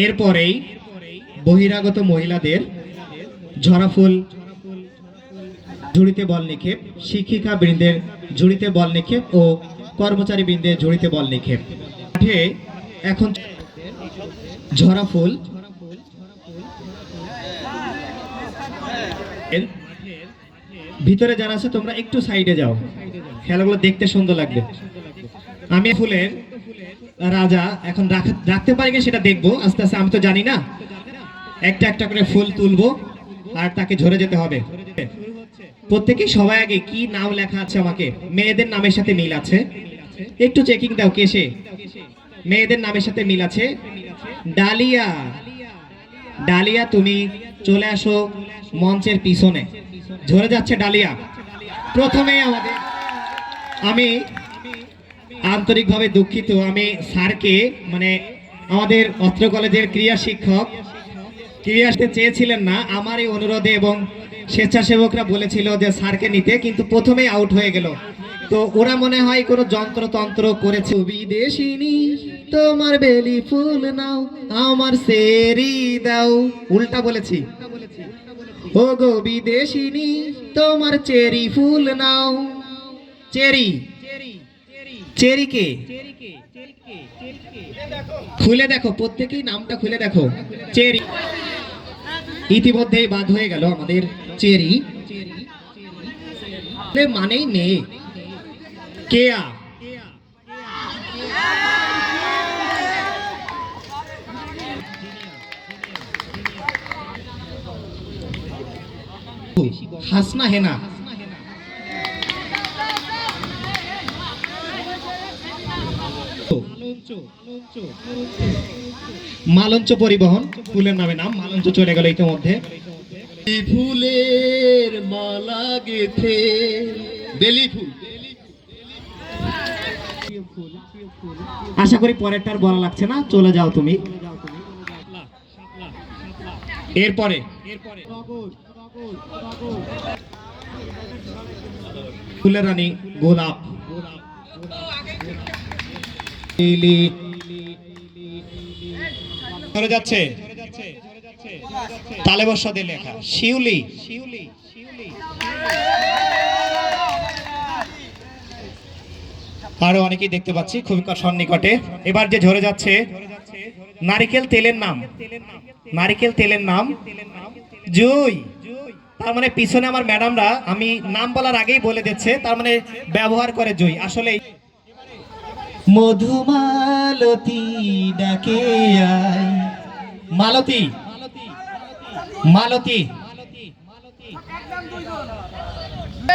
এরপরেই বহিরাগত মহিলাদের ঝরা ফুল ঝুড়িতে বল নিক্ষেপ, শিক্ষিকা বৃন্দের ঝুড়িতে বল নিক্ষেপ ও কর্মচারী বৃন্দের ঝুড়িতে বল নিক্ষেপ। মাঠে এখন ঝরা ফুল ভিতরে যারা আছে তোমরা একটু সাইডে যাও, খেলাগুলো দেখতে সুন্দর লাগবে। আমি ফুলের রাজা এখন রাখতে পারি কিনা সেটা দেখবো আস্তে আস্তে, আমি তো জানি না। একটা একটা করে ফুল তুলবো আর তাকে ঝরে যেতে হবে। প্রত্যেকে সবাই আগে কি নাম লেখা আছে, আমাকে মেয়েদের নামের সাথে মিল আছে একটু চেকিং দাও। কেসে মেয়েদের নামের সাথে মিল আছে? ডালিয়া, ডালিয়া তুমি চলে আসো মঞ্চের পিছনে। ঝরে যাচ্ছে ডালিয়া। প্রথমে আমি আন্তরিকভাবে দুঃখিত, আমি স্যারকে মানে আমাদের অত্র কলেজের ক্রীড়া শিক্ষক ক্রীড়া আসতে চেয়েছিলেন না আমার এই অনুরোধে, এবং স্বেচ্ছাসেবকরা বলেছিল যে স্যারকে নিতে, কিন্তু প্রথমেই আউট হয়ে গেল। তো ওরা মনে হয় কোনো যন্ত্রতন্ত্র করেছে। বিদেশিনী তোমার বেলি ফুল নাও আমার সেরি দাও, উল্টা বলেছি। ও গো বিদেশিনী তোমার চেরি ফুল নাও। চেরি, চেরি কে? খুলে দেখো, প্রত্যেকেই নামটা খুলে দেখো। চেরি ইতিমধ্যেই বাদ হয়ে গেল আমাদের চেরি মানেই মেয়ে। কেয়া, হাসনা হেনা, মালঞ্চ পরিবহন ফুলের নামে নাম, মালঞ্চ চলে গেল ইতিমধ্যে। ফুলের মালা গেথে বেলি ফুল। আশা করি পরেরটার বলা লাগছে না, চলে যাও তুমি। এরপরে ফুলের রানী গোলাপ, চলে যাচ্ছে তালে বর্ষা দিয়ে লেখা শিউলি। আরো অনেকেই দেখতে পাচ্ছি খুবই সন্নিকটে। এবার যে ঝরে যাচ্ছে নারিকেল তেলের নাম, নারিকেল তেলের নাম জুই। তার মানে পিছনে আমার ম্যাডামরা আমি নাম বলার আগেই বলে দিচ্ছে, তার মানে ব্যবহার করে জুই। আসলে মধুমালতী ডাকে আয়, মালতী, মালতী।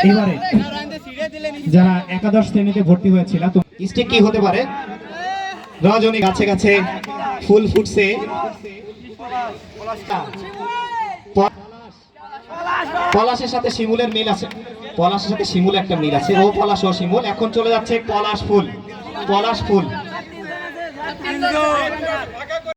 এবারে যারা একাদশ শ্রেণীতে ভর্তি হয়েছিল, স্টিক কি হতে পারে? রজনী, গাছে গাছে ফুল ফুটছে, পলাশের সাথে শিমুলের মিল আছে, পলাশের সাথে শিমুল একটা মিল আছে। ও পলাশ ও শিমুল। এখন চলে যাচ্ছে পলাশ ফুল, পলাশ ফুল।